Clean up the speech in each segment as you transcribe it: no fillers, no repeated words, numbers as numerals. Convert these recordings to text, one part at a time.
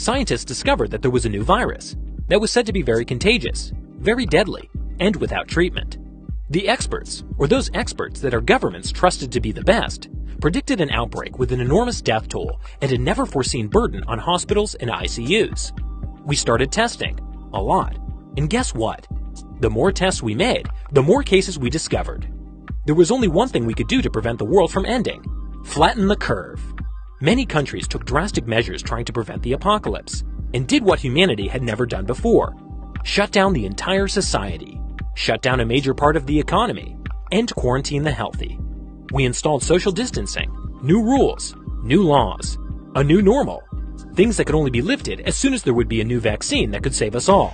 scientists discovered that there was a new virus that was said to be very contagious, very deadly, and without treatment. The experts, or those experts that our governments trusted to be the best, predicted an outbreak with an enormous death toll and a never-foreseen burden on hospitals and ICUs. We started testing, a lot, and guess what? The more tests we made, the more cases we discovered. There was only one thing we could do to prevent the world from ending: flatten the curve. Many countries took drastic measures trying to prevent the apocalypse, and did what humanity had never done before: shut down the entire society, shut down a major part of the economy, and quarantine the healthy. We installed social distancing, new rules, new laws, a new normal, things that could only be lifted as soon as there would be a new vaccine that could save us all.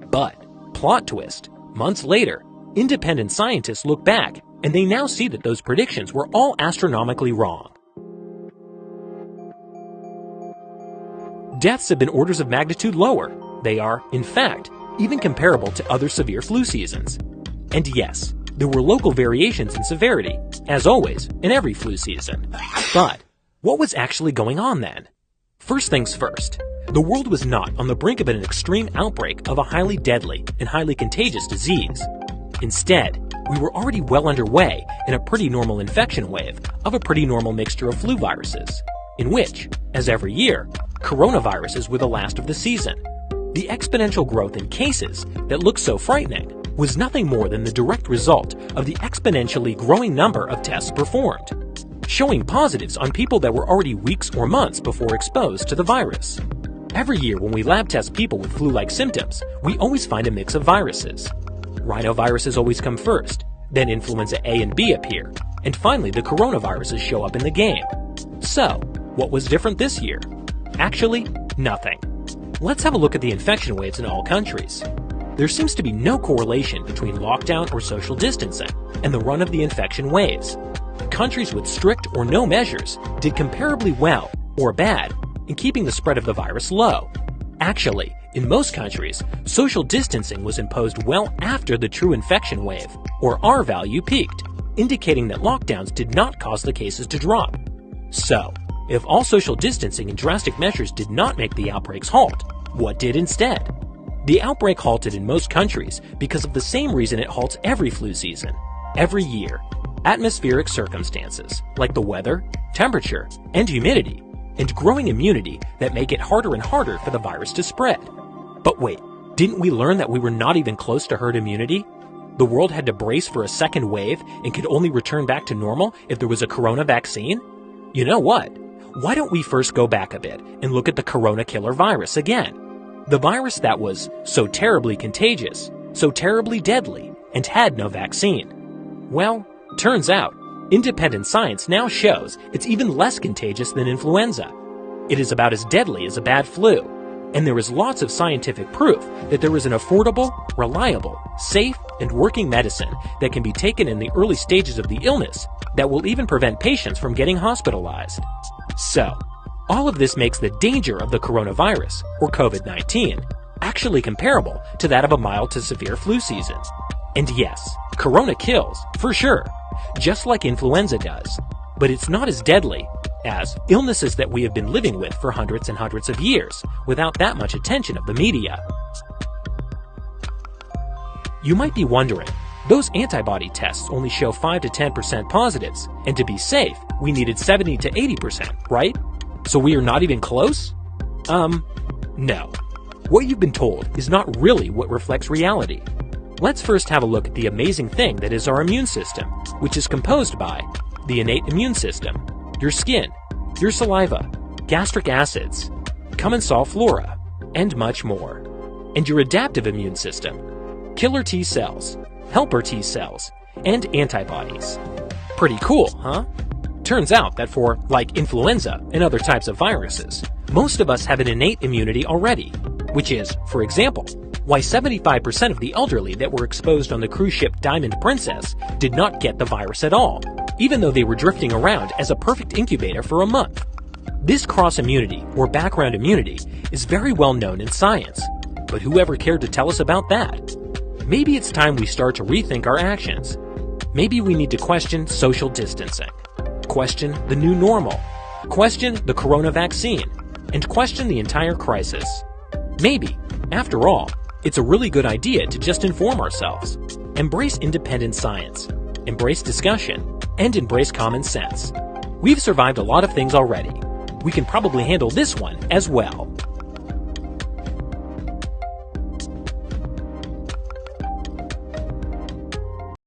But, plot twist, months later, independent scientists look back and they now see that those predictions were all astronomically wrong. Deaths have been orders of magnitude lower. They are, in fact, even comparable to other severe flu seasons. And yes, there were local variations in severity, as always, in every flu season. But what was actually going on then? First things first, the world was not on the brink of an extreme outbreak of a highly deadly and highly contagious disease. Instead, we were already well underway in a pretty normal infection wave of a pretty normal mixture of flu viruses, in which, as every year, coronaviruses were the last of the season. The exponential growth in cases that looked so frightening was nothing more than the direct result of the exponentially growing number of tests performed, showing positives on people that were already weeks or months before exposed to the virus. Every year when we lab test people with flu-like symptoms, we always find a mix of viruses. Rhinoviruses always come first, then influenza A and B appear, and finally the coronaviruses show up in the game. So, what was different this year? Actually, nothing. Let's have a look at the infection waves in all countries. There seems to be no correlation between lockdown or social distancing and the run of the infection waves. Countries with strict or no measures did comparably well or bad in keeping the spread of the virus low. Actually, in most countries, social distancing was imposed well after the true infection wave, or R value, peaked, indicating that lockdowns did not cause the cases to drop. So, if all social distancing and drastic measures did not make the outbreaks halt, what did instead? The outbreak halted in most countries because of the same reason it halts every flu season, every year: atmospheric circumstances, like the weather, temperature, and humidity, and growing immunity that make it harder and harder for the virus to spread. But wait, didn't we learn that we were not even close to herd immunity? The world had to brace for a second wave and could only return back to normal if there was a corona vaccine? You know what? Why don't we first go back a bit and look at the corona killer virus again? The virus that was so terribly contagious, so terribly deadly, and had no vaccine. Well, turns out, independent science now shows it's even less contagious than influenza. It is about as deadly as a bad flu, and there is lots of scientific proof that there is an affordable, reliable, safe, and working medicine that can be taken in the early stages of the illness that will even prevent patients from getting hospitalized. So, all of this makes the danger of the coronavirus, or COVID-19, actually comparable to that of a mild to severe flu season. And yes, corona kills, for sure, just like influenza does. But it's not as deadly as illnesses that we have been living with for hundreds and hundreds of years without that much attention of the media. You might be wondering, those antibody tests only show 5 to 10% positives, and to be safe, we needed 70 to 80%, right? So we are not even close? No. What you've been told is not really what reflects reality. Let's first have a look at the amazing thing that is our immune system, which is composed by the innate immune system, your skin, your saliva, gastric acids, commensal flora, and much more. And your adaptive immune system, killer T cells, helper T cells, and antibodies. Pretty cool, huh? Turns out that for, like, influenza and other types of viruses, most of us have an innate immunity already, which is, for example, why 75% of the elderly that were exposed on the cruise ship Diamond Princess did not get the virus at all, even though they were drifting around as a perfect incubator for a month. This cross-immunity, or background immunity, is very well known in science, but who ever cared to tell us about that? Maybe it's time we start to rethink our actions. Maybe we need to question social distancing, question the new normal, question the corona vaccine, and question the entire crisis. Maybe, after all, it's a really good idea to just inform ourselves. Embrace independent science, embrace discussion, and embrace common sense. We've survived a lot of things already. We can probably handle this one as well.